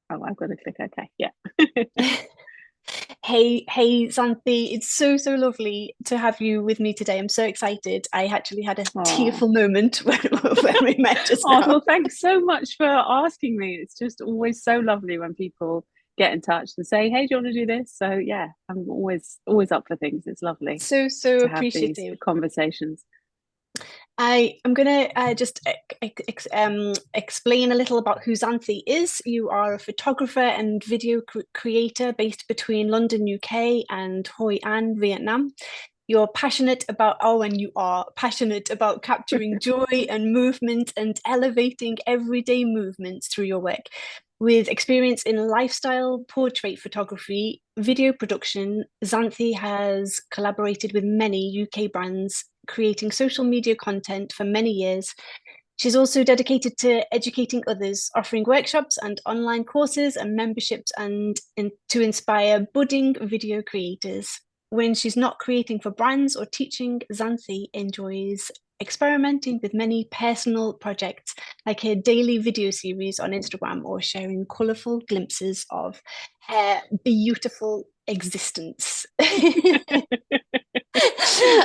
Oh, I've got to click OK. Yeah. Hey, Xanthe, it's so lovely to have you with me today. I'm so excited. I actually had a Oh. tearful moment when we met just Oh, now. well, thanks so much for asking me. It's just always so lovely when people get in touch and say, "Hey, do you want to do this?" So yeah, I'm always up for things. It's lovely So to have these appreciative. conversations. I'm gonna just explain a little about who Xanthe is. You are a photographer and video creator based between London, UK, and Hoi An, Vietnam. And you are passionate about capturing joy and movement and elevating everyday movements through your work. With experience in lifestyle, portrait photography, video production, Xanthe has collaborated with many UK brands, creating social media content for many years. She's also dedicated to educating others, offering workshops and online courses and memberships to inspire budding video creators. When she's not creating for brands or teaching, Xanthe enjoys experimenting with many personal projects, like her daily video series on Instagram or sharing colourful glimpses of her beautiful existence.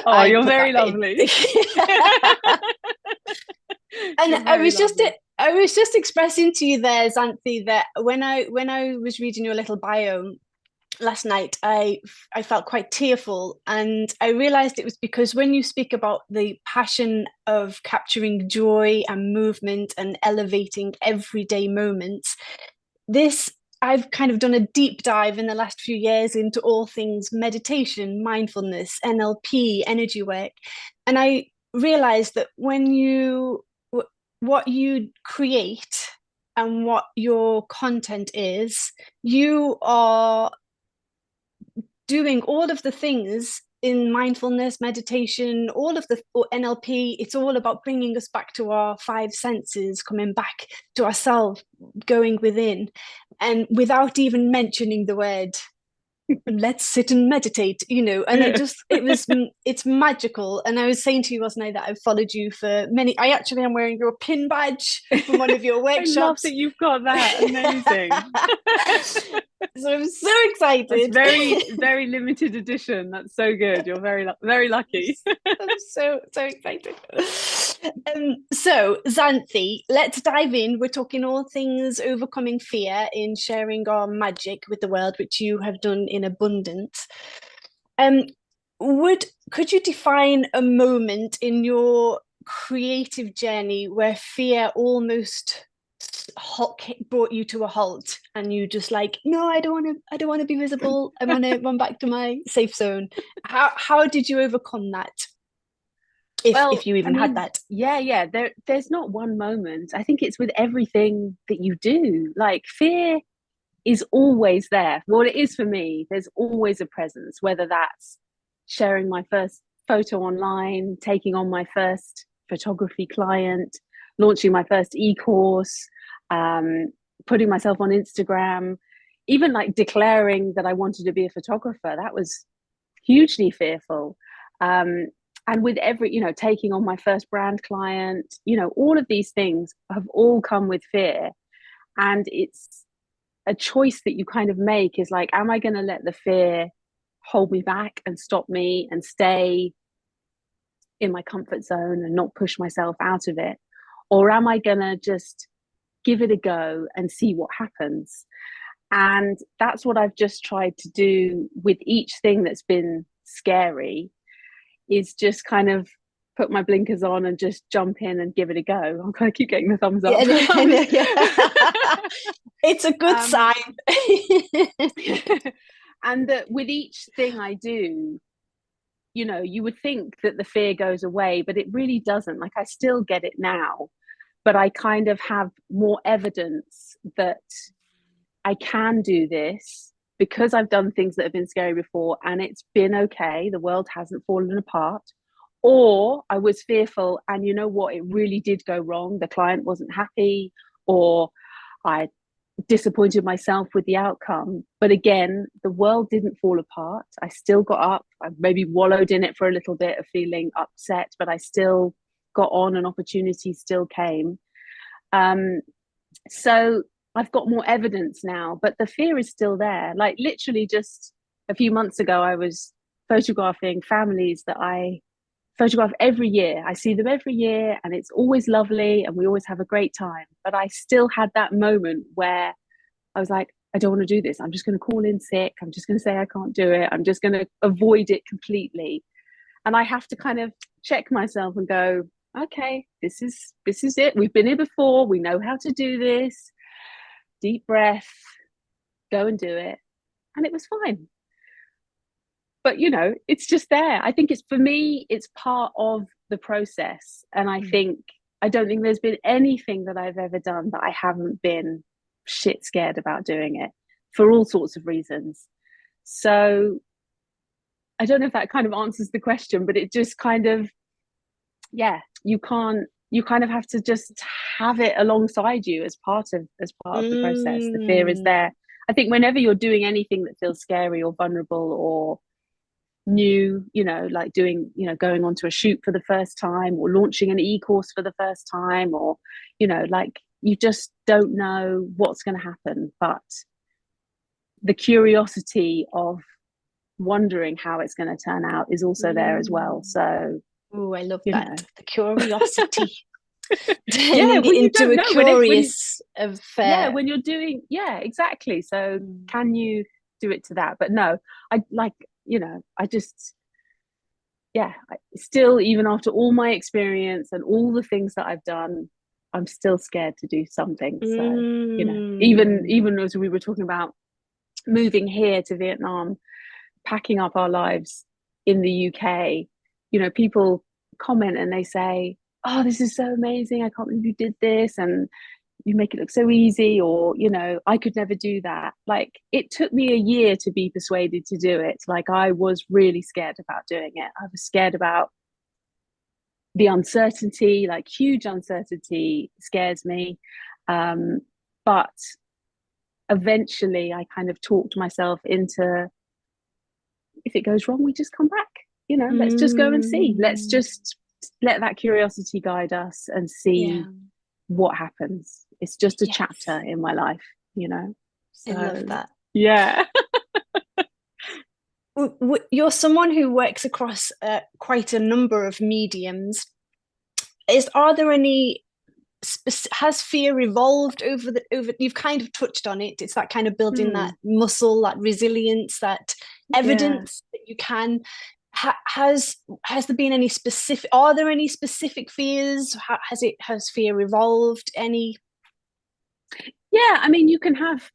Oh, I you're put very that bit lovely. in. And You're very lovely. I was just expressing to you there, Xanthe, that when I was reading your little bio last night, I felt quite tearful, and I realized it was because when you speak about the passion of capturing joy and movement and elevating everyday moments, this I've kind of done a deep dive in the last few years into all things meditation, mindfulness, NLP, energy work, and I realized that what you create and what your content is, you are doing all of the things in mindfulness, meditation, all of the or NLP. It's all about bringing us back to our five senses, coming back to ourselves, going within, and without even mentioning the word let's sit and meditate, and it's magical. And I was saying to you, wasn't I, that I've followed you for many, I actually am wearing your pin badge from one of your I love workshops. that you've got that. Amazing. So I'm so That's excited. very limited edition. That's so good. You're very lucky. I'm so excited. So Xanthe, let's dive in. We're talking all things overcoming fear in sharing our magic with the world, which you have done in abundance. Um, would could you define a moment in your creative journey where fear almost brought you to a halt, and you just like, no, I don't want to be visible. I want to run back to my safe zone. How did you overcome that, if Well, you I even had mean, that? yeah. There's not one moment. I think it's with everything that you do. Like fear is always there. Well, it is for me. There's always a presence, whether that's sharing my first photo online, taking on my first photography client, launching my first e-course, um, putting myself on Instagram, even like declaring that I wanted to be a photographer. That was hugely fearful. Um, and with every, taking on my first brand client, all of these things have all come with fear. And it's a choice that you kind of make is like, am I going to let the fear hold me back and stop me and stay in my comfort zone and not push myself out of it? Or am I going to just give it a go and see what happens? And that's what I've just tried to do with each thing that's been scary, is just kind of put my blinkers on and just jump in and give it a go. I'm going to keep getting the thumbs Yeah, up. I know, yeah. It's a good um, sign. and that with each thing I do, you would think that the fear goes away, but it really doesn't. Like I still get it now, but I kind of have more evidence that I can do this because I've done things that have been scary before and it's been okay. The world hasn't fallen apart. Or I was fearful and you know what? It really did go wrong. The client wasn't happy, or I disappointed myself with the outcome. But again, the world didn't fall apart. I still got up. I maybe wallowed in it for a little bit of feeling upset, but I still got on and opportunities still came. So I've got more evidence now, but the fear is still there. Like literally just a few months ago, I was photographing families that I photograph every year. I see them every year and it's always lovely and we always have a great time. But I still had that moment where I was like, I don't want to do this. I'm just going to call in sick. I'm just going to say I can't do it. I'm just going to avoid it completely. And I have to kind of check myself and go, okay, this is it. We've been here before. We know how to do this. Deep breath, go and do it. And it was fine. But, you know, it's just there. I think it's, for me, it's part of the process. And I don't think there's been anything that I've ever done that I haven't been shit scared about doing it for all sorts of reasons. So I don't know if that kind of answers the question, but it just kind of, yeah, you kind of have to just have it alongside you as part of the process. The fear is there. I think whenever you're doing anything that feels scary or vulnerable or new, you know, like doing, you know, going onto a shoot for the first time or launching an e-course for the first time, or, you know, like you just don't know what's going to happen. But the curiosity of wondering how it's going to turn out is also there as well. So I love that. The curiosity. Yeah, well, you into a curious affair. Yeah, when you're doing, yeah, exactly. So can you do it to that? But no, I like, you know, I just, yeah, still, even after all my experience and all the things that I've done, I'm still scared to do something. So, you know, even as we were talking about moving here to Vietnam, packing up our lives in the UK, you know, people comment and they say, oh, this is so amazing. I can't believe you did this. And you make it look so easy, or, you know, I could never do that. Like, it took me a year to be persuaded to do it. Like, I was really scared about doing it. I was scared about the uncertainty, like huge uncertainty scares me. But eventually I kind of talked myself into, if it goes wrong, we just come back, you know, let's just go and see. Let's just let that curiosity guide us and see what happens. It's just a chapter in my life, you know. So, I love that. Yeah. You're someone who works across quite a number of mediums. Are there any, has fear evolved over you've kind of touched on it, it's that kind of building that muscle, that resilience, that evidence that you can, has there been any specific, are there any specific fears? Has fear evolved any? Yeah, I mean, you can have,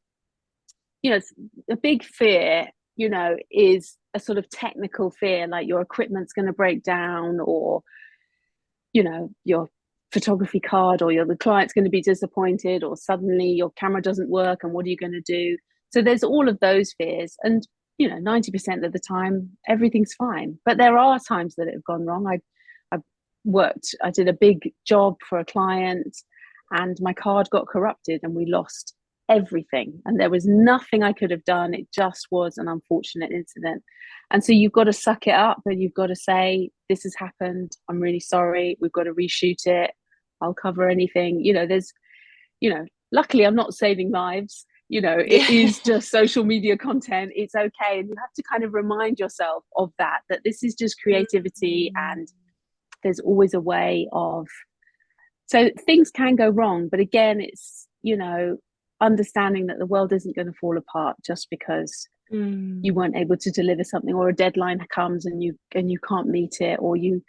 you know, a big fear, you know, is a sort of technical fear, like your equipment's going to break down, or, you know, your photography card, or the client's going to be disappointed, or suddenly your camera doesn't work and what are you going to do? So there's all of those fears, and, you know, 90% of the time everything's fine. But there are times that it have gone wrong. I did a big job for a client and my card got corrupted and we lost everything, and there was nothing I could have done. It just was an unfortunate incident. And so you've got to suck it up and you've got to say, this has happened, I'm really sorry, we've got to reshoot it, I'll cover anything. You know, there's, you know, luckily I'm not saving lives, you know, it is just social media content, it's okay. And you have to kind of remind yourself of that this is just creativity, and there's always a way of, so things can go wrong, but again, it's, you know, understanding that the world isn't going to fall apart just because you weren't able to deliver something, or a deadline comes and you can't meet it, or you're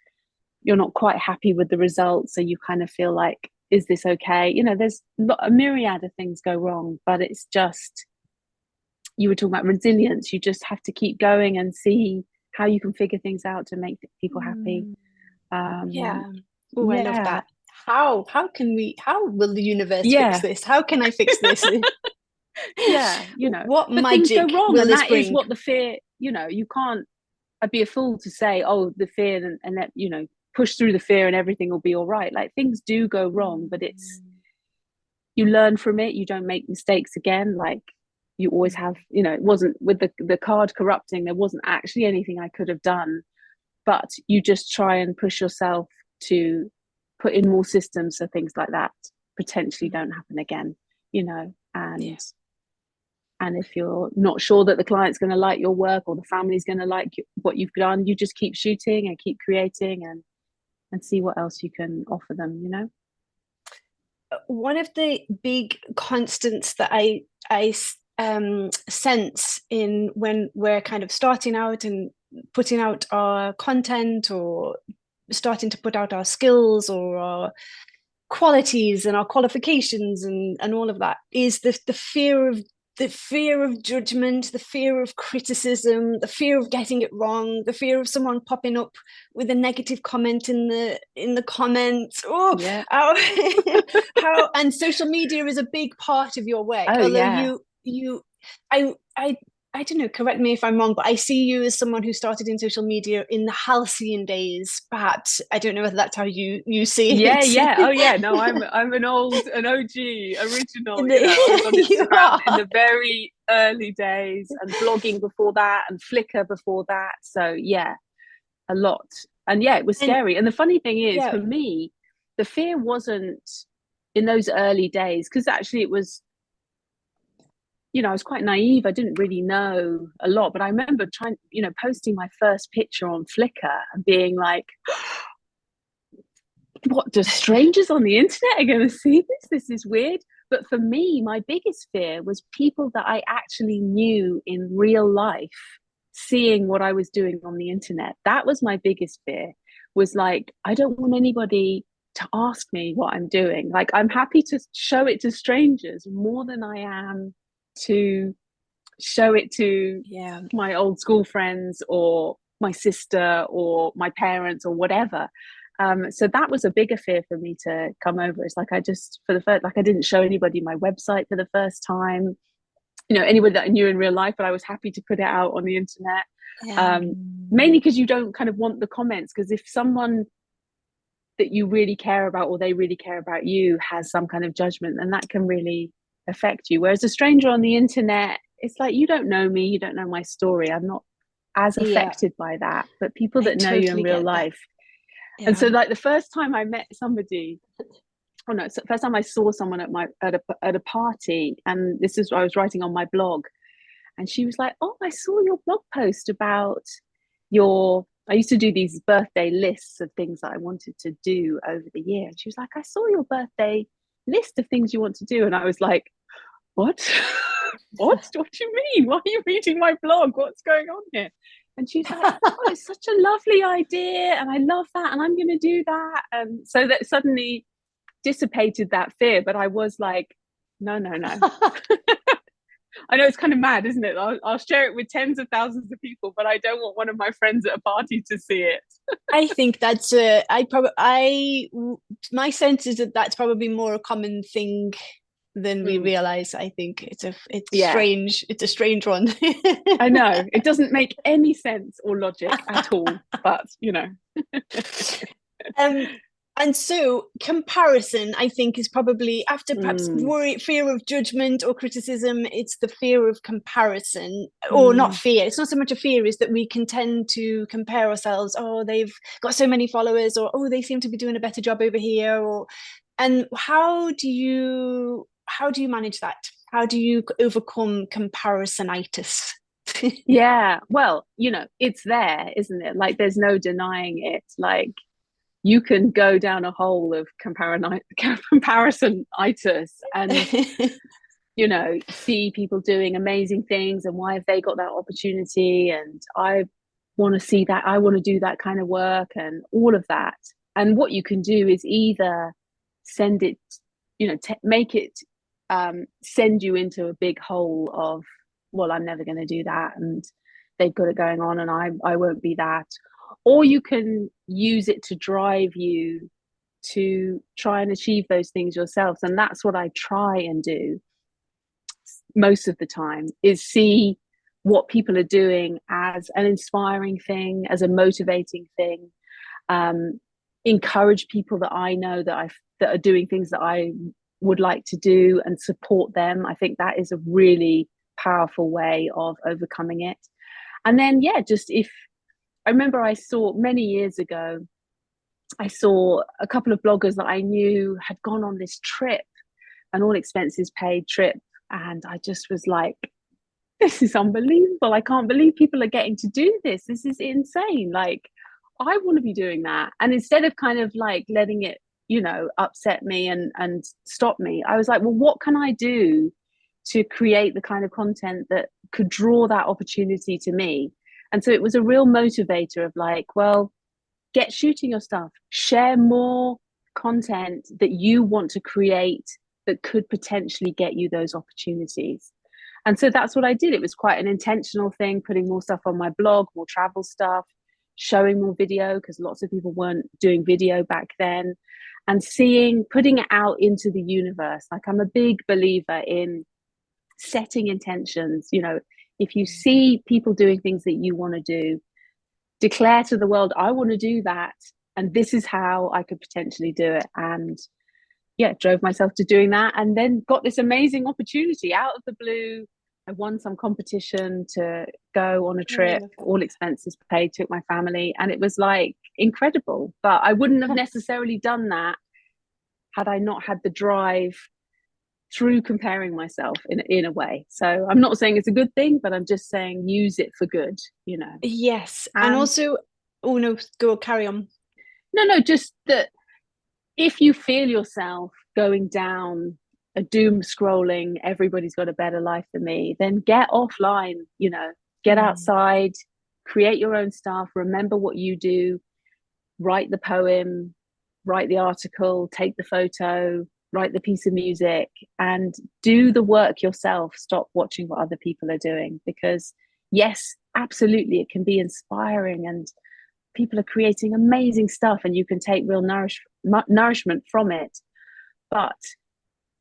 not quite happy with the results, so you kind of feel like, is this okay? You know, there's a myriad of things go wrong, but it's just, you were talking about resilience, you just have to keep going and see how you can figure things out to make people happy. I love that. How will the universe fix this? How can I fix this? You know, what but magic things go wrong, will and this that bring? is what the fear, you know, you can't, I'd be a fool to say, oh, the fear, and that, you know, push through the fear and everything will be all right. Like, things do go wrong, but it's, you learn from it, you don't make mistakes again. Like, you always have, you know, it wasn't with the card corrupting, there wasn't actually anything I could have done, but you just try and push yourself to put in more systems so things like that potentially don't happen again, you know. And if you're not sure that the client's going to like your work or the family's going to like what you've done, you just keep shooting and keep creating and see what else you can offer them, you know? One of the big constants that I sense in when we're kind of starting out and putting out our content, or starting to put out our skills or our qualities and our qualifications and all of that, is the fear of judgment, the fear of criticism, the fear of getting it wrong, the fear of someone popping up with a negative comment in the comments. Oh, Yeah. how and social media is a big part of your work. Oh, Although yeah. I don't know, correct me if I'm wrong, but I see you as someone who started in social media in the halcyon days, perhaps. I don't know whether that's how you see Yeah, it. yeah. Oh, yeah. No, I'm an OG, original. In You know, I was on you Instagram in are. the very early days, and blogging before that, and Flickr before that. So yeah, a lot. And yeah, it was And scary. And the funny thing is, yeah, for me, the fear wasn't in those early days, because actually it was, you know, I was quite naive. I didn't really know a lot, but I remember trying, you know, posting my first picture on Flickr and being like, what, do strangers on the internet are going to see this? This is weird. But for me, my biggest fear was people that I actually knew in real life seeing what I was doing on the internet. That was my biggest fear, was like, I don't want anybody to ask me what I'm doing. Like, I'm happy to show it to strangers more than I am to show it to my old school friends or my sister or my parents or whatever. So that was a bigger fear for me to come over. It's like, I just, for the first, like, I didn't show anybody my website for the first time, you know, anybody that I knew in real life, but I was happy to put it out on the internet. Mainly because you don't kind of want the comments, because if someone that you really care about or they really care about you has some kind of judgment, then that can really affect you. Whereas a stranger on the internet, it's like, you don't know me, you don't know my story, I'm not as affected by that. But people that know you in real life. And so, like, the first time I met somebody, oh no, so first time I saw someone at a party, and this is what I was writing on my blog, and she was like, oh, I saw your blog post about I used to do these birthday lists of things that I wanted to do over the year. And she was like, I saw your birthday list of things you want to do. And I was like, what? What do you mean? Why are you reading my blog? What's going on here? And she's like, oh, it's such a lovely idea, and I love that, and I'm going to do that. And so that suddenly dissipated that fear. But I was like, no. I know it's kind of mad, isn't it? I'll share it with tens of thousands of people, but I don't want one of my friends at a party to see it. I think that's my sense is that that's probably more a common thing than we realize. I think it's strange. It's a strange one. I know, it doesn't make any sense or logic at all, but you know. And so comparison, I think, is probably, after perhaps fear of judgment or criticism, it's the fear of comparison, or not fear. It's not so much a fear, is that we can tend to compare ourselves. Oh, they've got so many followers, or oh, they seem to be doing a better job over here. And how do you manage that? How do you overcome comparisonitis? Yeah, well, you know, it's there, isn't it? Like, there's no denying it. Like, you can go down a hole of comparisonitis and you know, see people doing amazing things, and why have they got that opportunity, and I want to see that, I want to do that kind of work, and all of that. And what you can do is either send it, you know, make it send you into a big hole of, well, I'm never going to do that, and they've got it going on, and I won't be that. Or you can use it to drive you to try and achieve those things yourselves. And that's what I try and do most of the time, is see what people are doing as an inspiring thing, as a motivating thing, encourage people that I know that are doing things that I would like to do, and support them. I think that is a really powerful way of overcoming it. And then, yeah, just if I remember, I saw many years ago, I saw a couple of bloggers that I knew had gone on this trip, an all expenses paid trip And I just was like, this is unbelievable. I can't believe people are getting to do this. This is insane. Like, I want to be doing that. And instead of kind of like letting it, upset me and stop me, I was like, well, what can I do to create the kind of content that could draw that opportunity to me? And so it was a real motivator of like, well, get shooting your stuff, share more content that you want to create that could potentially get you those opportunities. And so that's what I did. It was quite an intentional thing, putting more stuff on my blog, more travel stuff, showing more video, because lots of people weren't doing video back then, and putting it out into the universe. Like, I'm a big believer in setting intentions. If you see people doing things that you want to do, declare to the world, I want to do that, and this is how I could potentially do it. And yeah, drove myself to doing that, and then got this amazing opportunity out of the blue. I won some competition to go on a trip, all expenses paid, took my family, and it was like incredible. But I wouldn't have necessarily done that had I not had the drive through comparing myself in a way. So I'm not saying it's a good thing, but I'm just saying use it for good, Yes. And also, oh no, go carry on. No, just that if you feel yourself going down a doom scrolling, everybody's got a better life than me, then get offline, get outside, create your own stuff, remember what you do, write the poem, write the article, take the photo, write the piece of music, and do the work yourself. Stop watching what other people are doing, because yes, absolutely, it can be inspiring and people are creating amazing stuff and you can take real nourishment from it. But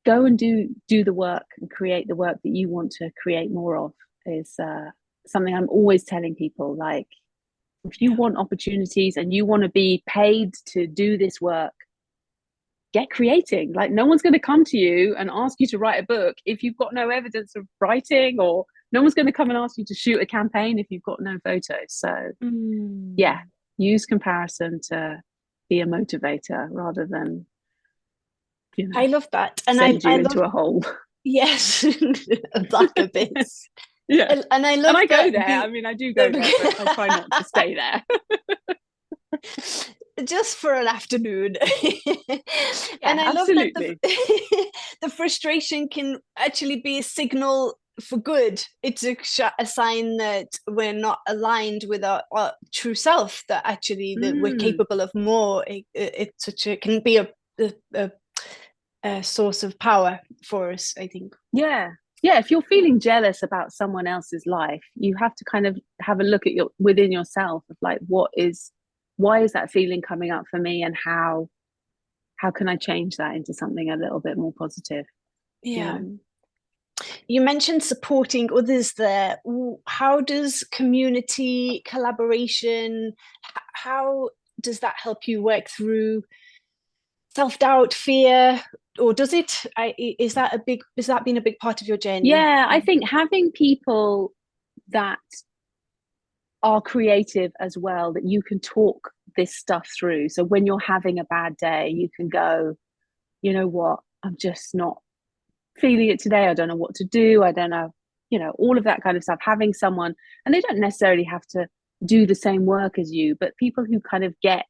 go and do the work and create the work that you want to create more of is something I'm always telling people. Like, if you want opportunities and you want to be paid to do this work, get creating. Like, no one's going to come to you and ask you to write a book if you've got no evidence of writing, or no one's going to come and ask you to shoot a campaign if you've got no photos. So yeah, use comparison to be a motivator rather than, I love that. And I love into a hole. Yes. Black abyss. Yeah. And I love and I go there. I mean, I do go there, but I try not to stay there. Just for an afternoon. And I absolutely. love that the frustration can actually be a signal for good. It's a sign that we're not aligned with our true self, that actually that we're capable of more. It can be a source of power for us, I think. Yeah, if you're feeling jealous about someone else's life, you have to kind of have a look at within yourself of like, why is that feeling coming up for me, and how can I change that into something a little bit more positive? Yeah. You mentioned supporting others there. How does community collaboration, how does that help you work through self-doubt, fear, or does it? Has that been a big part of your journey? Yeah, I think having people that are creative as well, that you can talk this stuff through. So when you're having a bad day, you can go, you know what, I'm just not feeling it today. I don't know what to do. I don't know, all of that kind of stuff. Having someone, and they don't necessarily have to do the same work as you, but people who kind of get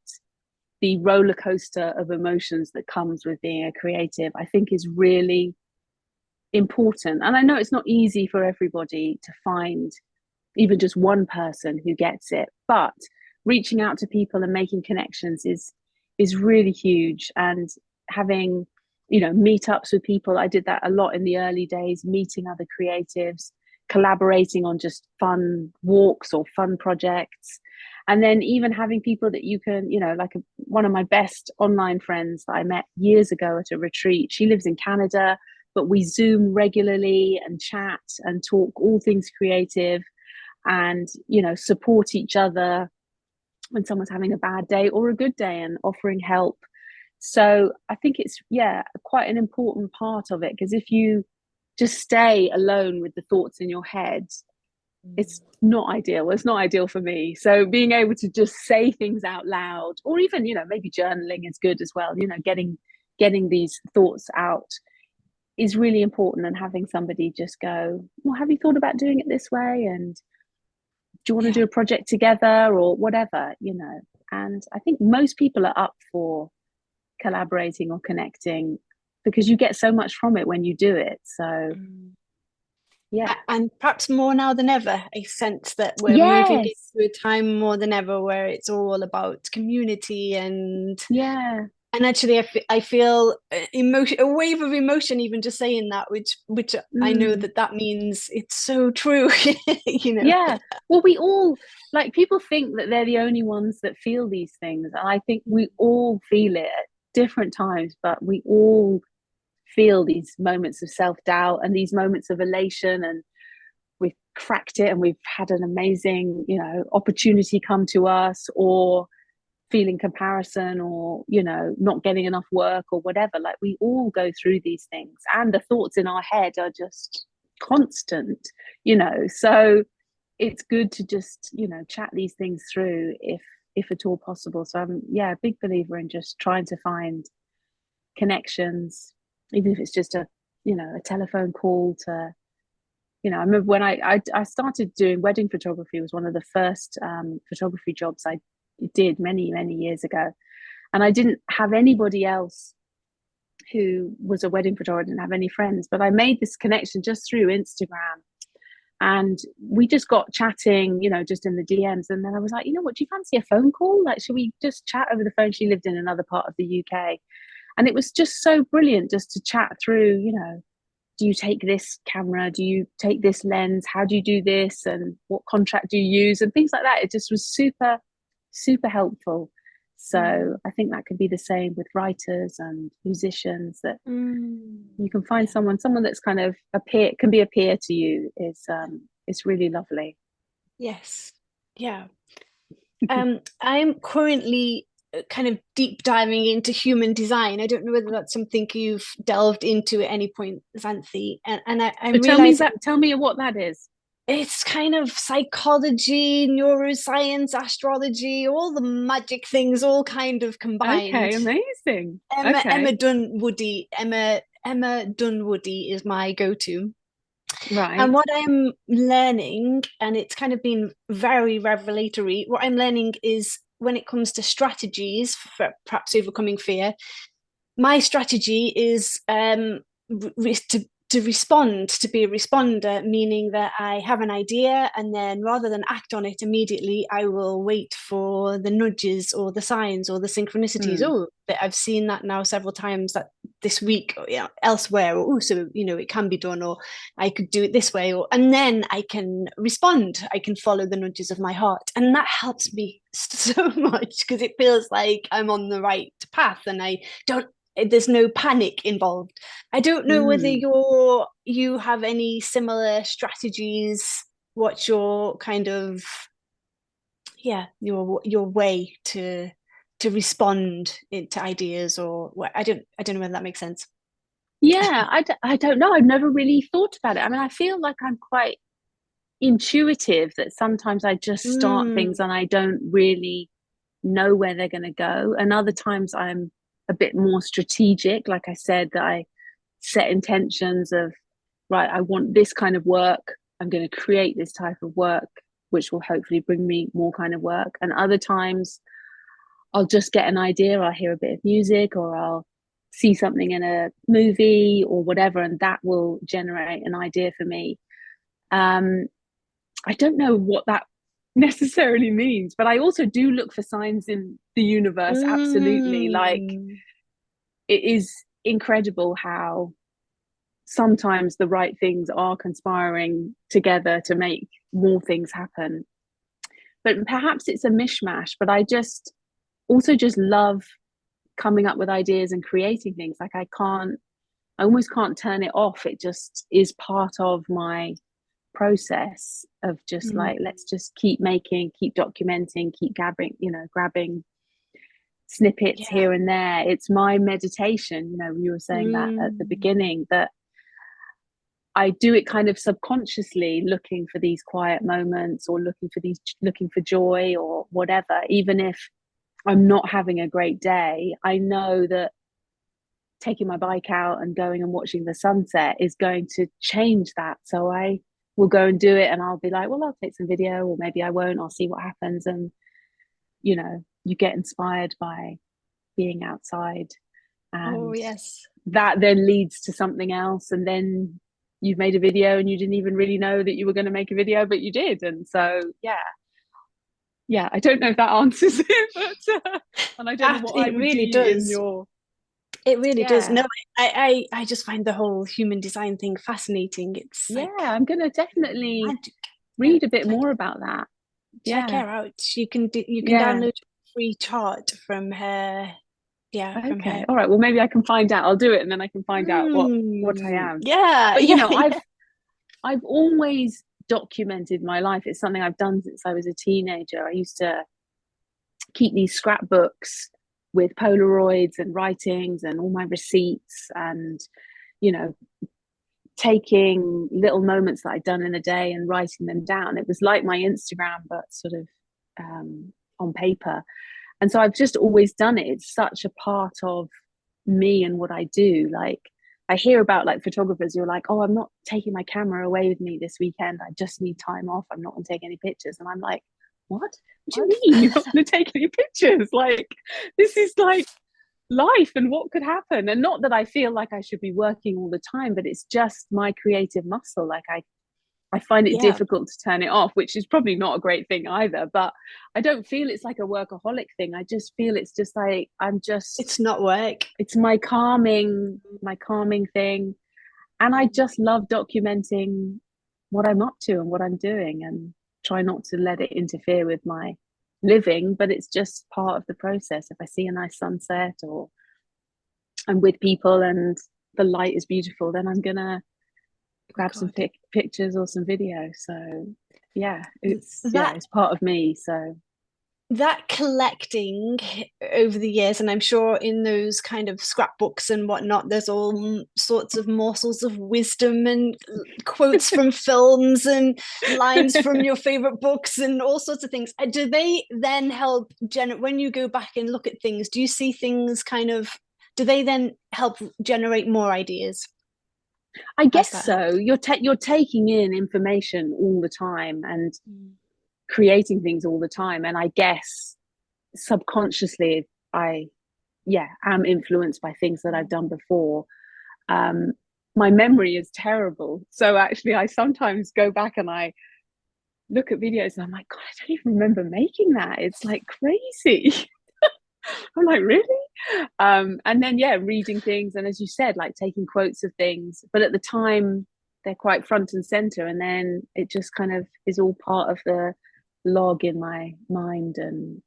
the roller coaster of emotions that comes with being a creative, I think is really important. And I know it's not easy for everybody to find even just one person who gets it, but reaching out to people and making connections is really huge. And having meetups with people, I did that a lot in the early days, meeting other creatives, collaborating on just fun walks or fun projects, and then even having people that you can, like one of my best online friends that I met years ago at a retreat, she lives in Canada, but we Zoom regularly and chat and talk all things creative, and support each other when someone's having a bad day or a good day, and offering help. So I think it's quite an important part of it, because if you just stay alone with the thoughts in your head, it's not ideal. It's not ideal for me. So being able to just say things out loud, or even maybe journaling is good as well, getting these thoughts out, is really important, and having somebody just go, well, have you thought about doing it this way, and do you want to Yeah. do a project together or whatever, and I think most people are up for collaborating or connecting because you get so much from it when you do it. So Mm. yeah. And perhaps more now than ever, I sense that we're moving Yes. into a time more than ever where it's all about community Yeah. and actually I feel emotion, a wave of emotion even just saying that, which I know Mm. that means it's so true. Yeah. Well, we all, like, people think that they're the only ones that feel these things, and I think we all feel it at different times, but we all feel these moments of self-doubt and these moments of elation, and we've cracked it and we've had an amazing, opportunity come to us, or feeling comparison, or not getting enough work or whatever. Like, we all go through these things, and the thoughts in our head are just constant, so it's good to just chat these things through, if at all possible. So I'm, yeah, a big believer in just trying to find connections, even if it's just a telephone call to, I remember when I started doing wedding photography. Was one of the first photography jobs I did many, many years ago. And I didn't have anybody else who was a wedding photographer. I didn't have any friends, but I made this connection just through Instagram. And we just got chatting, just in the DMs. And then I was like, what, do you fancy a phone call? Like, should we just chat over the phone? She lived in another part of the UK. And it was just so brilliant just to chat through, do you take this camera? Do you take this lens? How do you do this? And what contract do you use? And things like that. It just was super, super helpful. So I think that could be the same with writers and musicians, that you can find someone that's kind of can be a peer to you, is really lovely. Yes. Yeah. I'm currently kind of deep diving into human design. I don't know whether that's something you've delved into at any point, Xanthe. And I'm So tell me realizing that. Tell me what that is. it's kind of psychology, neuroscience, astrology, all the magic things, all kind of Okay, combined. amazing. Emma Okay, Emma Dunwoody, Emma Dunwoody is my go-to. right. And what I'm learning, and it's kind of been very revelatory, what I'm learning is when it comes to strategies for perhaps overcoming fear, my strategy is to respond, to be a responder, meaning that I have an idea and then rather than act on it immediately, I will wait for the nudges or the signs or the synchronicities. Hmm. Oh, I've seen that now several times that this week, or, elsewhere, or oh, so it can be done, or I could do it this way, or and then I can respond. I can follow the nudges of my heart, and that helps me so much because it feels like I'm on the right path, and I don't there's no panic involved. I don't know whether Mm. you have any similar strategies. What's your kind of your way to respond to ideas, or what? I don't know whether that makes sense. Yeah, I don't know. I've never really thought about it. I mean, I feel like I'm quite intuitive, that sometimes I just start things Mm, and I don't really know where they're going to go. And other times I'm a bit more strategic. Like I said, that I set intentions of, right, I want this kind of work. I'm going to create this type of work, which will hopefully bring me more kind of work. And other times I'll just get an idea, I'll hear a bit of music, or I'll see something in a movie or whatever, and that will generate an idea for me. Um, I don't know what that necessarily means, but I also do look for signs in the universe. Absolutely. Like, mm, it is incredible how sometimes the right things are conspiring together to make more things happen. But perhaps it's a mishmash, but I just also just love coming up with ideas and creating things. Like, I almost can't turn it off. It just is part of my process of just like, mm, let's just keep making, keep documenting, keep grabbing snippets yeah. here and there. It's my meditation. You were saying that at the Mm, beginning, that I do it kind of subconsciously, looking for these quiet moments, or looking for joy or whatever. Even if I'm not having a great day, I know that taking my bike out and going and watching the sunset is going to change that. So I will go and do it, and I'll be like, well, I'll take some video, or maybe I won't. I'll see what happens. And you get inspired by being outside, Oh, and yes. that then leads to something else, and then you've made a video and you didn't even really know that you were going to make a video, but you did. And so yeah, I don't know if that answers it, but and I don't know what I It would do really in does. your It really does. yeah. No, I just find the whole human design thing fascinating. It's Yeah, like I'm gonna definitely magic. Yeah, read a bit check more about that. check Yeah, her out. You can yeah. download a free chart from her. Yeah, from Okay. her. All right. Well, maybe I can find out. I'll do it, and then I can find out what I am. Yeah, But yeah, yeah. I've always documented my life. It's something I've done since I was a teenager. I used to keep these scrapbooks with Polaroids and writings and all my receipts, and you know taking little moments that I'd done in a day and writing them down. It was like my Instagram, but sort of on paper. And so I've just always done it. It's such a part of me and what I do. Like, I hear about like photographers who are like, oh, I'm not taking my camera away with me this weekend. I just need time off. I'm not going to take any pictures. And I'm like, what do you mean you're not going to take any pictures? Like, this is like life, and what could happen. And not that I feel like I should be working all the time, but it's just my creative muscle. Like, I find it Yeah, difficult to turn it off, which is probably not a great thing either. But I don't feel it's like a workaholic thing. I just feel it's just like it's not work. it's my calming thing. And I just love documenting what I'm up to and what I'm doing, and try not to let it interfere with my living, but it's just part of the process. If I see a nice sunset, or I'm with people and the light is beautiful, then I'm gonna Oh grab some God. pictures or some video. So yeah, That it's part of me. So that collecting over the years, and I'm sure in those kind of scrapbooks and whatnot, there's all sorts of morsels of wisdom and quotes from films and lines from your favorite books and all sorts of things. Do they then help when you go back and look at things, do you see things kind of, do they then help generate more ideas? I Has guess that so. helped? You're taking in information all the time and creating things all the time. And I guess subconsciously, I am influenced by things that I've done before. Um, my memory is terrible, so actually, I sometimes go back and I look at videos and I'm like, God, I don't even remember making that. It's like crazy. I'm like, really? And then reading things, and as you said, like taking quotes of things, but at the time they're quite front and center, and then it just kind of is all part of the log in my mind. And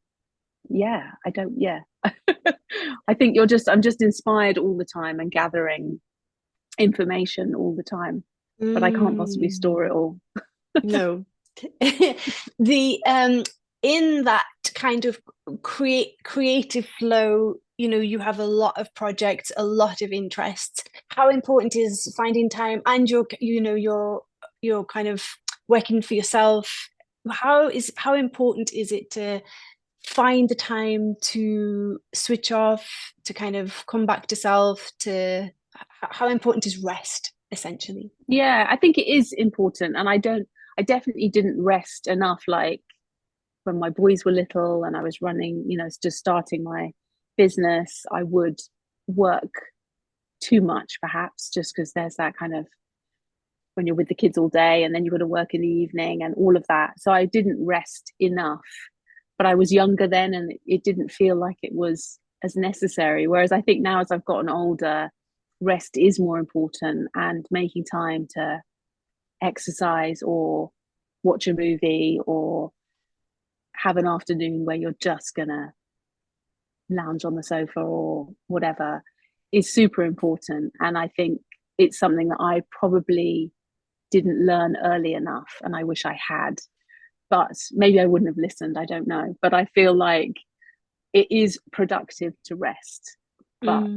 I don't I think I'm just inspired all the time and gathering information all the time, but I can't possibly store it all. No. The in that kind of creative flow, you have a lot of projects, a lot of interests. How important is finding time, and your kind of working for yourself? How important is it to find the time to switch off, to kind of come back to self, to how important is rest, essentially? Yeah, I think it is important, and I definitely didn't rest enough. Like, when my boys were little and I was running, just starting my business, I would work too much, perhaps, just because there's that kind of, when you're with the kids all day and then you've got to work in the evening and all of that. So I didn't rest enough. But I was younger then, and it didn't feel like it was as necessary. Whereas I think now, as I've gotten older, rest is more important, and making time to exercise or watch a movie or have an afternoon where you're just gonna lounge on the sofa or whatever is super important. And I think it's something that I probably didn't learn early enough, and I wish I had. But maybe I wouldn't have listened. I don't know. But I feel like it is productive to rest, but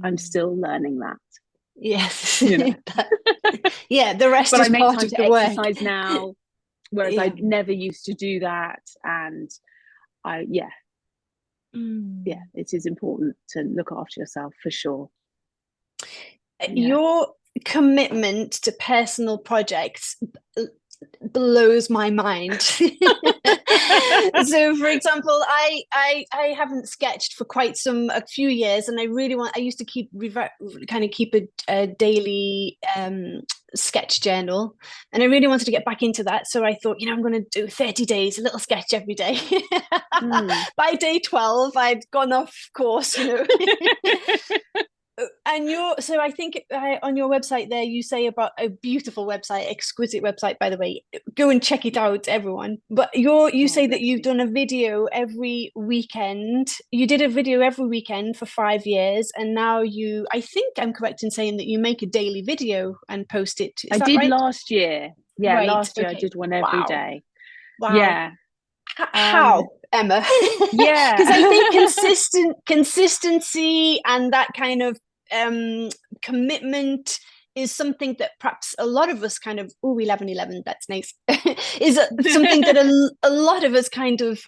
I'm still learning that, Yes. you know. Yeah, the rest But I is make part time of to the work. exercise now, whereas I Yeah. never used to do that. And I, yeah, Mm. it is important to look after yourself for sure. Yeah. Your commitment to personal projects blows my mind. So for example, I haven't sketched for quite a few years, and I used to keep a daily sketch journal, and I really wanted to get back into that. So I thought, I'm going to do 30 days, a little sketch every day. By day 12 I'd gone off course. And so I think on your website there, you say about a beautiful website, exquisite website, by the way. Go and check it out, everyone. But you say that you've done a video every weekend. You did a video every weekend for 5 years, and now I think I'm correct in saying that you make a daily video and post it. Is I that did right? last year. Yeah, Right. last year I Okay. did one every day. Wow. Yeah. How, Emma? Yeah. Because I think consistency and that kind of commitment is something that perhaps a lot of us kind of 11, that's nice, is something that a lot of us kind of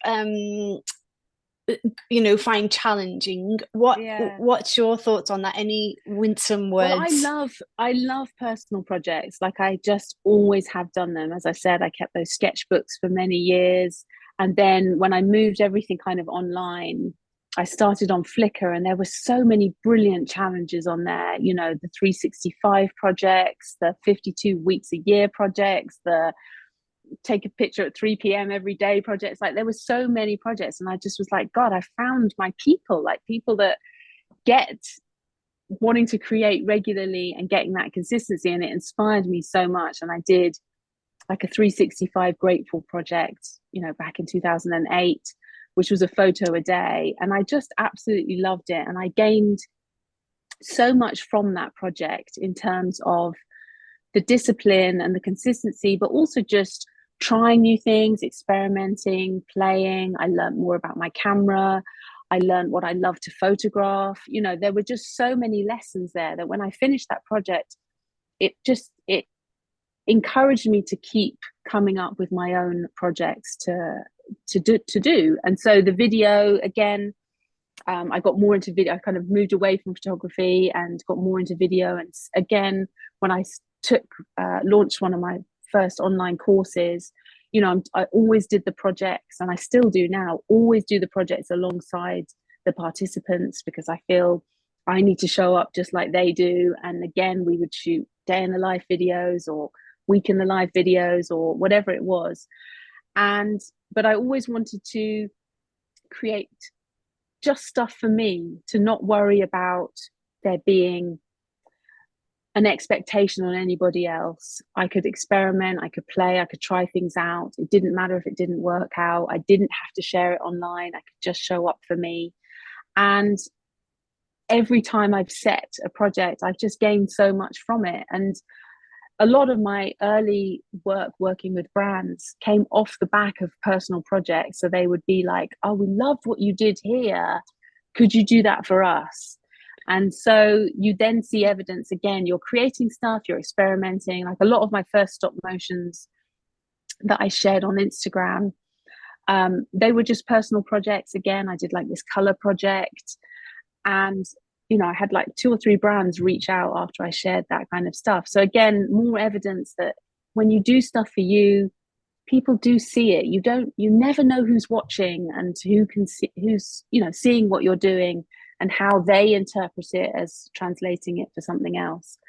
find challenging. What's your thoughts on that? Any winsome words? Well, I love personal projects. Like, I just always have done them. As I said, I kept those sketchbooks for many years, and then when I moved everything kind of online, I started on Flickr, and there were so many brilliant challenges on there. The 365 projects, the 52 weeks a year projects, the take a picture at 3 p.m. every day projects. Like, there were so many projects, and I just was like, God, I found my people, like people that get wanting to create regularly and getting that consistency, and it inspired me so much. And I did like a 365 grateful project, back in 2008, which was a photo a day, and I just absolutely loved it. And I gained so much from that project in terms of the discipline and the consistency, but also just trying new things, experimenting, playing. I learned more about my camera. I learned what I love to photograph. There were just so many lessons there that when I finished that project, it encouraged me to keep coming up with my own projects to do. And so the video, again, I got more into video. I kind of moved away from photography and got more into video. And again, when I launched one of my first online courses, I always did the projects, and I still do now, always do the projects alongside the participants, because I feel I need to show up just like they do. And again, we would shoot day in the life videos or week in the life videos or whatever it was. But I always wanted to create just stuff for me, to not worry about there being an expectation on anybody else. I could experiment, I could play, I could try things out. It didn't matter if it didn't work out. I didn't have to share it online. I could just show up for me. And every time I've set a project, I've just gained so much from it. And a lot of my early work working with brands came off the back of personal projects. So they would be like, oh, we loved what you did here. Could you do that for us? And so you then see evidence again. You're creating stuff, you're experimenting. Like, a lot of my first stop motions that I shared on Instagram, they were just personal projects. Again, I did like this color project, and I had like 2 or 3 brands reach out after I shared that kind of stuff. So again, more evidence that when you do stuff for you, people do see it. You never know who's watching and who's seeing what you're doing and how they interpret it as translating it for something else.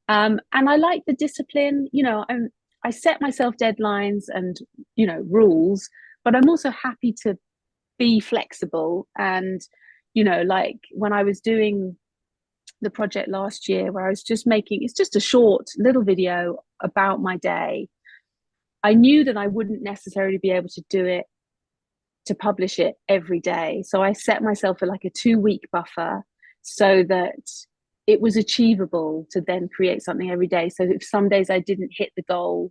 And I like the discipline. I set myself deadlines and rules, but I'm also happy to be flexible. And like when I was doing the project last year, where I was just it's just a short little video about my day, I knew that I wouldn't necessarily be able to do it, to publish it every day. So I set myself for like a 2-week buffer, so that it was achievable to then create something every day. So if some days I didn't hit the goal,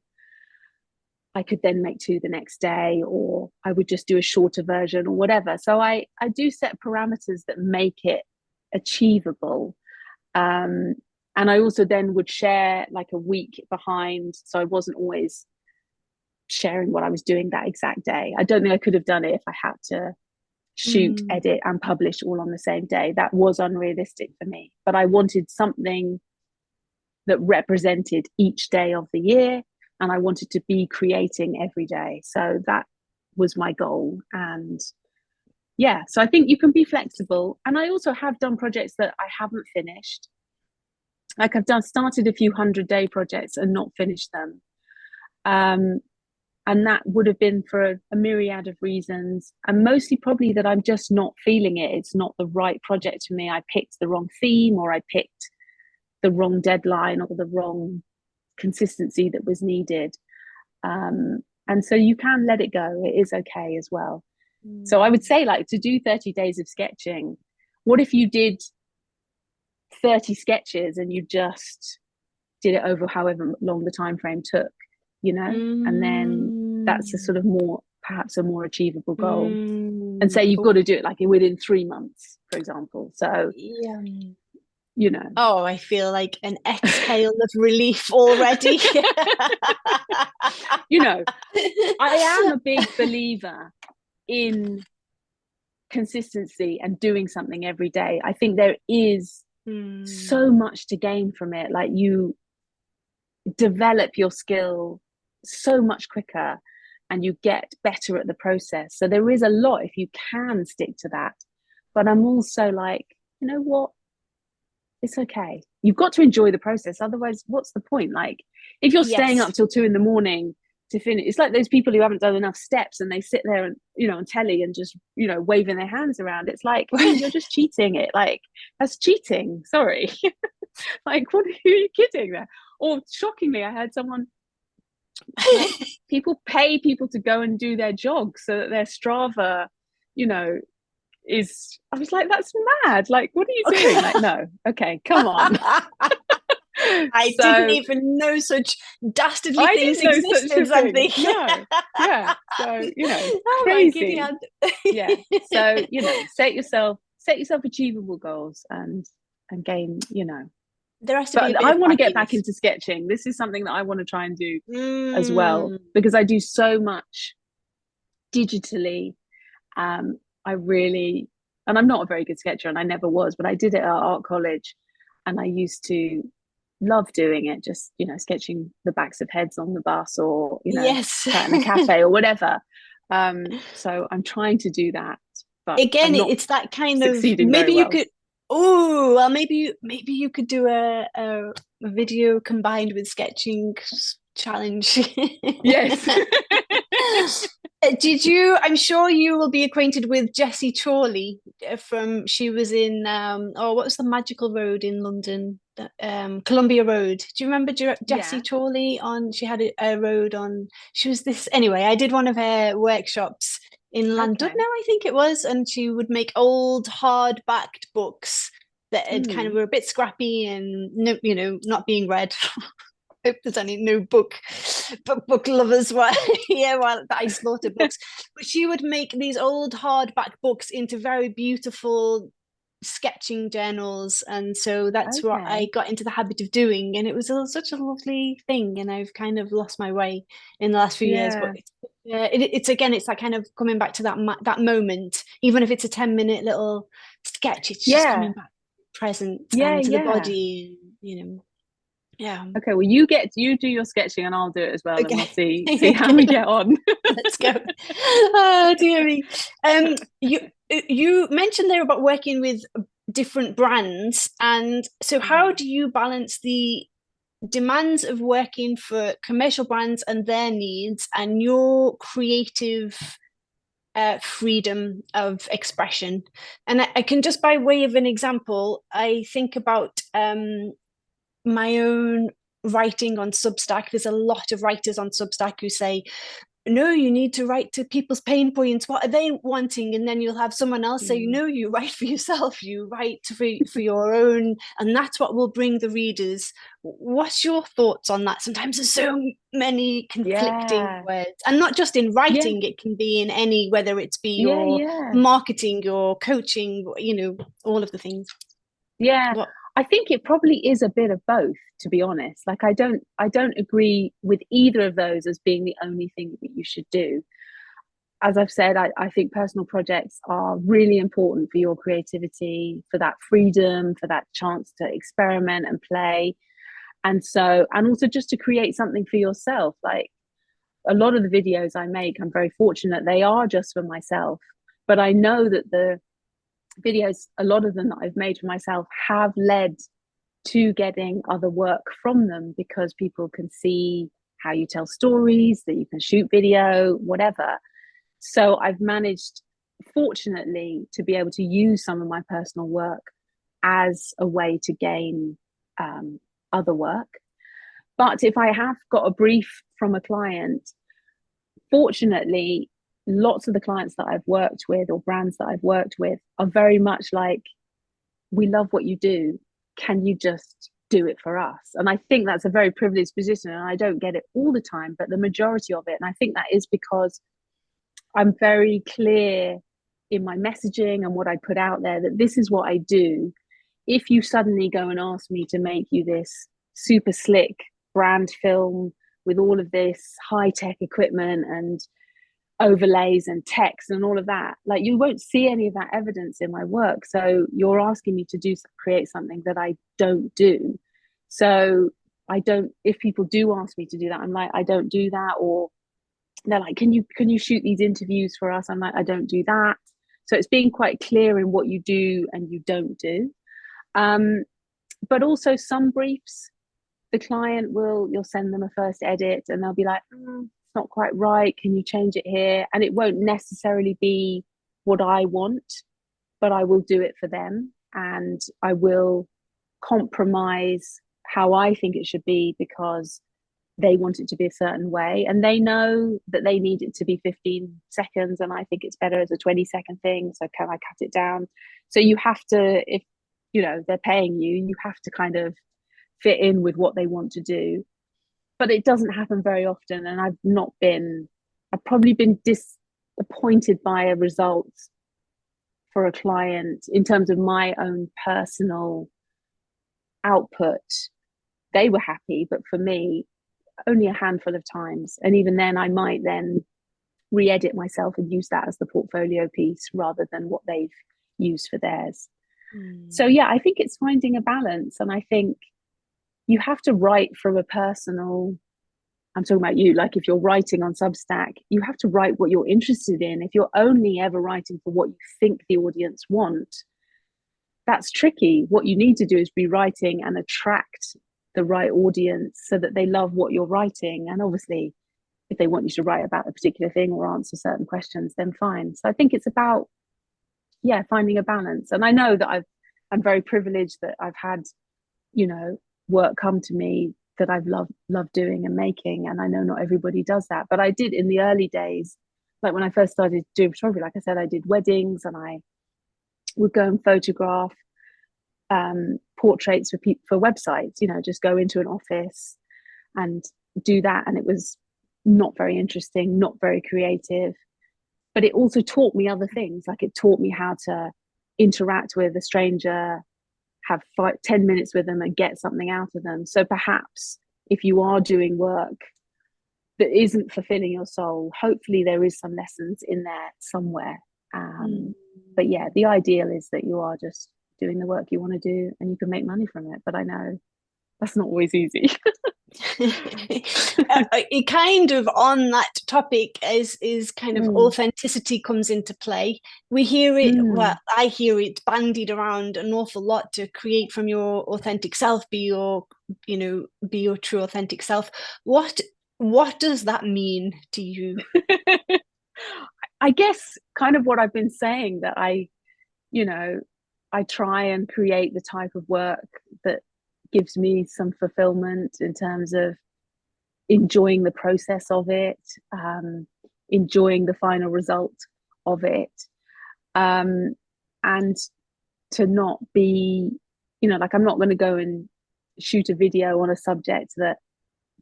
I could then make 2 the next day, or I would just do a shorter version or whatever. So I do set parameters that make it achievable. And I also then would share like a week behind. So I wasn't always sharing what I was doing that exact day. I don't think I could have done it if I had to shoot, edit, and publish all on the same day. That was unrealistic for me. But I wanted something that represented each day of the year, and I wanted to be creating every day. So that was my goal. And yeah, so I think you can be flexible. And I also have done projects that I haven't finished. Like I've started a few 100-day projects and not finished them. And that would have been for a myriad of reasons, and mostly probably that I'm just not feeling it. It's not the right project for me. I picked the wrong theme, or I picked the wrong deadline, or the wrong consistency that was needed. And so you can let it go. It is okay as well. So I would say, like, to do 30 days of sketching, what if you did 30 sketches and you just did it over however long the time frame took, and then that's a sort of perhaps a more achievable goal. And say you've got to do it like within 3 months, for example. So oh, I feel like an exhale of relief already. I am a big believer in consistency and doing something every day. I think there is so much to gain from it. Like, you develop your skill so much quicker and you get better at the process. So there is a lot if you can stick to that. But I'm also like, you know what? It's okay. You've got to enjoy the process. Otherwise, what's the point? Like, if you're staying up till 2 a.m. to finish, it's like those people who haven't done enough steps and they sit there and, on telly and just, waving their hands around. It's like, you're just cheating it. Like, that's cheating. Sorry. Like, who are you kidding there? Or shockingly, I heard someone, people pay people to go and do their jog so that their Strava, I was like, that's mad. Like, what are you doing? Like, no, okay, come on. I didn't even know such dastardly things existed. No, yeah. So crazy. Yeah. So set yourself achievable goals and gain. There has to be. But I want to get back into sketching. This is something that I want to try and do as well, because I do so much digitally. And I'm not a very good sketcher, and I never was, but I did it at art college, and I used to love doing it, just sketching the backs of heads on the bus, or in a cafe or whatever. So I'm trying to do that, but again, it's that kind of, maybe you could maybe you could do a video combined with sketching challenge. Yes. I'm sure you will be acquainted with Jessie Chorley she was in, what was the magical road in London? Columbia Road. Do you remember Jessie Chorley? She had a road on, she was this, anyway, I did one of her workshops in Llandudno, I think it was, and she would make old hard-backed books that kind of were a bit scrappy and not being read. Hope there's any no book lovers while I slaughter books. But she would make these old hardback books into very beautiful sketching journals, and so that's what I got into the habit of doing, and it was such a lovely thing. And I've kind of lost my way in the last few years, but it's that kind of coming back to that moment, even if it's a 10-minute little sketch. It's just coming back present and to the body, Yeah. Okay, well, you do your sketching and I'll do it as well, and we'll see how we get on. Let's go. Oh, dear me. You mentioned there about working with different brands, and so how do you balance the demands of working for commercial brands and their needs and your creative freedom of expression? And I can, just by way of an example, I think about my own writing on Substack. There's a lot of writers on Substack who say, no, you need to write to people's pain points. What are they wanting? And then you'll have someone else say, no, you write for yourself. You write for your own, and that's what will bring the readers. What's your thoughts on that? Sometimes there's so many conflicting words, and not just in writing. It can be in any, whether it's be your marketing, your coaching, all of the things. I think it probably is a bit of both, to be honest. Like, I don't agree with either of those as being the only thing that you should do. As I've said, I think personal projects are really important for your creativity, for that freedom, for that chance to experiment and play. And so, and also just to create something for yourself. Like a lot of the videos I make, I'm very fortunate, they are just for myself. But I know that the videos, a lot of them that I've made for myself, have led to getting other work from them, because people can see how you tell stories, that you can shoot video, whatever. So I've managed, fortunately, to be able to use some of my personal work as a way to gain other work. But if I have got a brief from a client, fortunately, lots of the clients that I've worked with, or brands that I've worked with, are very much like, we love what you do. Can you just do it for us? And I think that's a very privileged position, and I don't get it all the time, but the majority of it. And I think that is because I'm very clear in my messaging and what I put out there, that this is what I do. If you suddenly go and ask me to make you this super slick brand film with all of this high-tech equipment and overlays and text and all of that, like, you won't see any of that evidence in my work. So you're asking me to create something that I don't do. So I don't, if people do ask me to do that, I'm like, I don't do that. Or they're like, can you shoot these interviews for us? I'm like, I don't do that. So it's being quite clear in what you do and you don't do. But also some briefs, the client you'll send them a first edit and they'll be like, it's not quite right, can you change it here? And it won't necessarily be what I want, but I will do it for them, and I will compromise how I think it should be, because they want it to be a certain way, and they know that they need it to be 15 seconds, and I think it's better as a 20-second thing, so can I cut it down? So you have to, if they're paying you, you have to kind of fit in with what they want to do. But it doesn't happen very often, and I've probably been disappointed by a result for a client in terms of my own personal output. They were happy, but for me, only a handful of times. And even then, I might then re-edit myself and use that as the portfolio piece rather than what they've used for theirs. So yeah, I think it's finding a balance. And I think you have to write from a personal, I'm talking about you, like if you're writing on Substack, you have to write what you're interested in. If you're only ever writing for what you think the audience want, that's tricky. What you need to do is be writing and attract the right audience so that they love what you're writing. And obviously, if they want you to write about a particular thing or answer certain questions, then fine. So I think it's about, finding a balance. And I know that I'm very privileged that I've had, work come to me that I've loved doing and making. And I know not everybody does that, but I did in the early days. Like when I first started doing photography, like I said, I did weddings, and I would go and photograph portraits for websites, just go into an office and do that. And it was not very interesting, not very creative, but it also taught me other things. Like it taught me how to interact with a stranger, have 10 minutes with them and get something out of them. So perhaps if you are doing work that isn't fulfilling your soul, hopefully there is some lessons in there somewhere. But yeah, the ideal is that you are just doing the work you want to do and you can make money from it. But I know that's not always easy. It kind of on that topic is kind of authenticity comes into play. We hear it, well, I hear it bandied around an awful lot, to create from your authentic self, be your true authentic self. What does that mean to you? I guess kind of what I've been saying, that I try and create the type of work that gives me some fulfillment in terms of enjoying the process of it, enjoying the final result of it, and to not be, like I'm not going to go and shoot a video on a subject that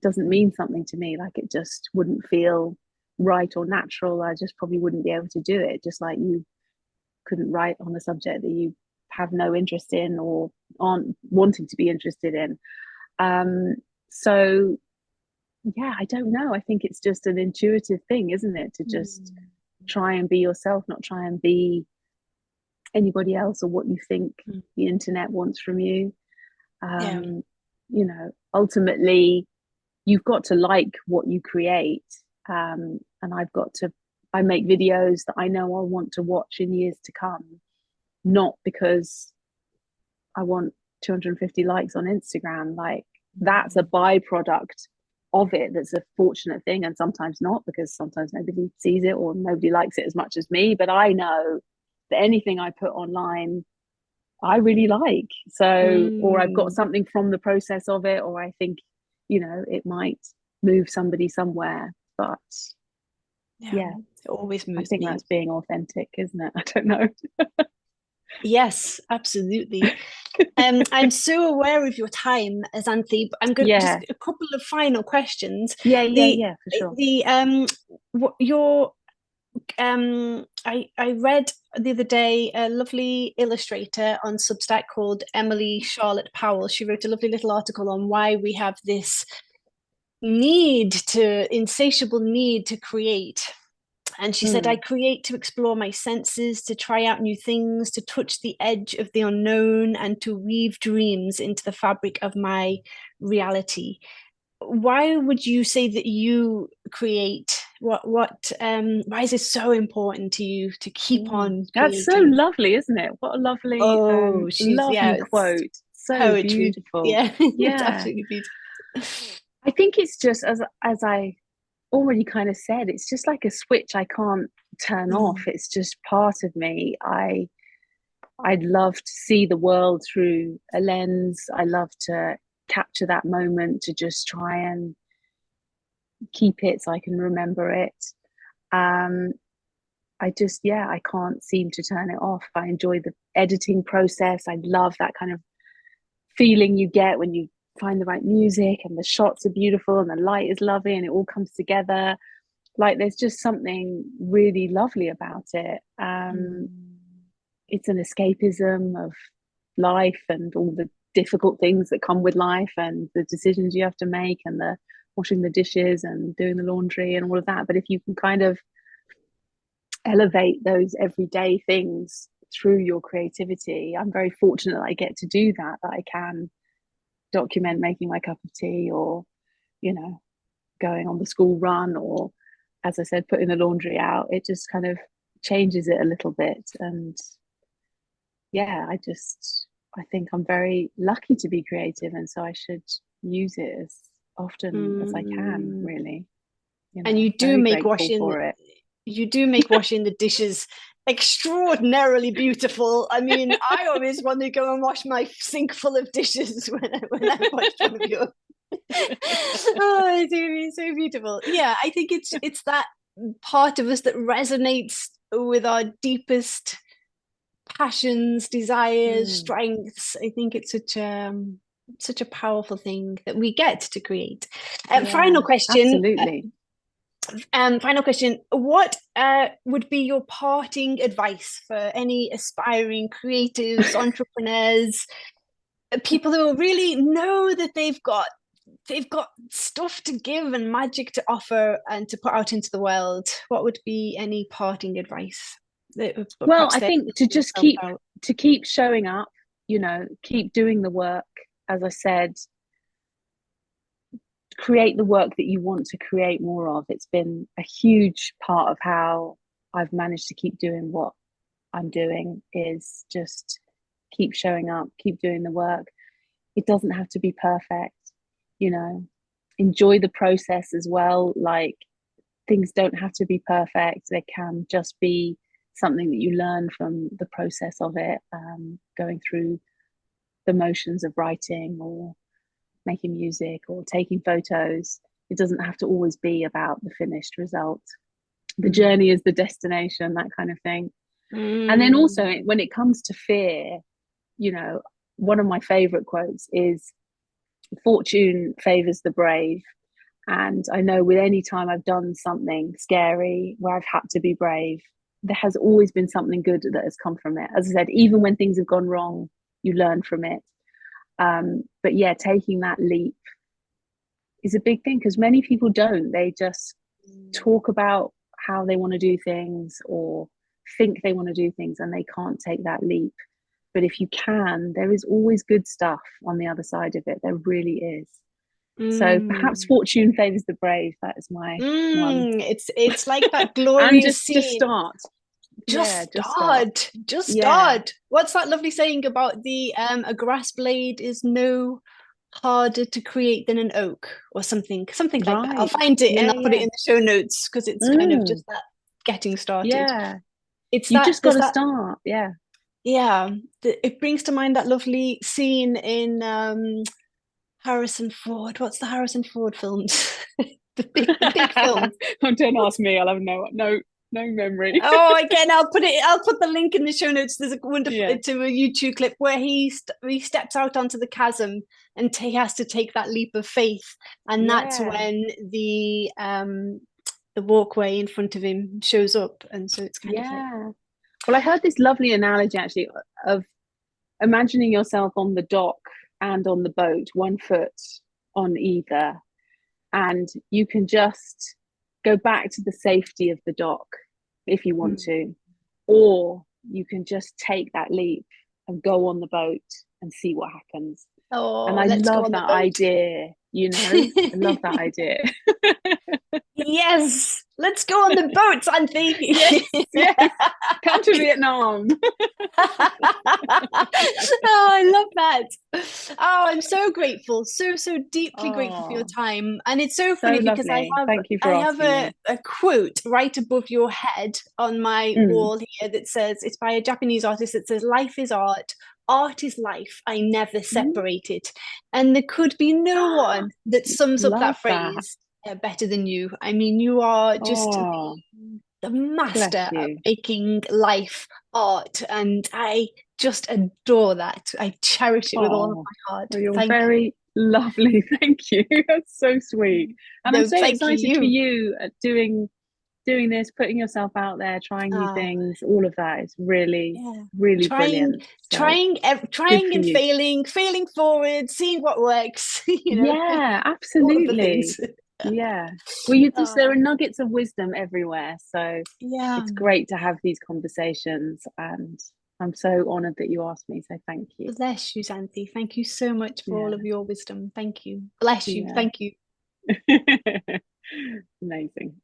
doesn't mean something to me. Like it just wouldn't feel right or natural. I just probably wouldn't be able to do it, just like you couldn't write on a subject that you have no interest in or aren't wanting to be interested in. So yeah, I don't know. I think it's just an intuitive thing, isn't it? To just try and be yourself, not try and be anybody else or what you think the internet wants from you. ultimately you've got to like what you create. And I make videos that I know I'll want to watch in years to come, not because I want 250 likes on Instagram. Like, that's a byproduct of it. That's a fortunate thing, and sometimes not, because sometimes nobody sees it or nobody likes it as much as me. But I know that anything I put online, I really like. So, or I've got something from the process of it, or I think, it might move somebody somewhere. But yeah, it always moves I think me. that's being authentic, isn't it? I don't know. Yes, absolutely. I'm so aware of your time, Xanthe, but I'm going to just a couple of final questions. Yeah, for sure. I read the other day a lovely illustrator on Substack called Emily Charlotte Powell. She wrote a lovely little article on why we have this insatiable need to create. And she said, I create to explore my senses, to try out new things, to touch the edge of the unknown, and to weave dreams into the fabric of my reality. Why would you say that you create? Why is it so important to you to keep on That's so creating? lovely, isn't it? What a lovely, lovely quote. So poetry. beautiful. Yeah, it's Yeah. absolutely beautiful. I think it's just, as I already kind of said, it's just like a switch I can't turn off. It's just part of me. I'd love to see the world through a lens. I love to capture that moment, to just try and keep it so I can remember it. I can't seem to turn it off. I enjoy the editing process. I love that kind of feeling you get when you find the right music and the shots are beautiful and the light is lovely and it all comes together. Like, there's just something really lovely about it. It's an escapism of life and all the difficult things that come with life and the decisions you have to make and the washing the dishes and doing the laundry and all of that. But if you can kind of elevate those everyday things through your creativity, I'm very fortunate that I get to do that I can document making my cup of tea, or going on the school run, or, as I said, putting the laundry out. It just kind of changes it a little bit. And I think I'm very lucky to be creative, and so I should use it as often as I can, really. And you do make washing the dishes extraordinarily beautiful. I mean, I always want to go and wash my sink full of dishes when I watch one of your. Oh, it's really so beautiful. Yeah, I think it's that part of us that resonates with our deepest passions, desires, strengths. I think it's such a powerful thing that we get to create. Final question. Absolutely. Final question. What would be your parting advice for any aspiring creatives, entrepreneurs, people who really know that they've got stuff to give and magic to offer and to put out into the world? What would be any parting advice? Well, I think to just keep showing up, keep doing the work. As I said, create the work that you want to create more of. It's been a huge part of how I've managed to keep doing what I'm doing, is just keep showing up, keep doing the work. It doesn't have to be perfect, enjoy the process as well. Like, things don't have to be perfect. They can just be something that you learn from the process of it, going through the motions of writing or making music or taking photos. It doesn't have to always be about the finished result. The journey is the destination, that kind of thing. And then also, when it comes to fear, one of my favorite quotes is, fortune favors the brave. And I know with any time I've done something scary where I've had to be brave, there has always been something good that has come from it. As I said, even when things have gone wrong, you learn from it. But yeah, taking that leap is a big thing, because many people don't. They just talk about how they want to do things or think they want to do things, and they can't take that leap. but if you can, there is always good stuff on the other side of it. There really is. So perhaps Mm. fortune favors the brave. That is my one. It's like that And glorious just scene. start. Yeah, just start. Just Yeah, start. What's that lovely saying about the a grass blade is no harder to create than an oak, or something like that. I'll right. find it and Yeah, I'll put it yeah. in the show notes, because it's kind of Mm, just that getting started. yeah. It's You that just got there's to that start. Yeah. yeah, it brings to mind that lovely scene in Harrison Ford. What's the Harrison Ford films? The big film. Don't ask me. I'll have no memory. Oh, again, I'll put the link in the show notes. There's a wonderful Yeah. to a YouTube clip where he steps out onto the chasm, and he has to take that leap of faith, and that's Yeah. when the walkway in front of him shows up, and so it's kind of like, Yeah. Well, I heard this lovely analogy actually of imagining yourself on the dock and on the boat, one foot on either, and you can just go back to the safety of the dock if you want mm. to, or you can just take that leap and go on the boat and see what happens. Oh, And I let's go love on the that boat. idea, I love that idea. Yes, let's go on the boat, Xanthe. Yes, yes. Come to Vietnam. Oh, I love that. Oh, I'm so grateful, so deeply grateful for your Oh, time. And it's so so funny because lovely. Thank you for I have asking me. a quote right above your head on my Mm. wall here that says, it's by a Japanese artist that says, "Life is art. Art is life. I never Mm. separate it." And there could be no one that sums up Love that that. phrase better than you. I mean, you are just Oh, the bless master of you. making life art, and I just adore that. I cherish it with all of Oh, my heart. well, you're Thank you. very lovely. Thank you. That's so sweet. And I'm No, so thank excited for you. you at doing this, putting yourself out there, trying new Ah, things. All of that is really, yeah. really Trying, brilliant. So good trying for and you. failing forward, seeing what works, Yeah, all of the things. absolutely. Yeah. Well, there are Ah, nuggets of wisdom everywhere. So yeah. it's great to have these conversations. And I'm so honored that you asked me. So thank you. Bless you, Xanthe. Thank you so much for all Yeah. of your wisdom. Thank you. Bless you. Yeah. Thank you. Amazing.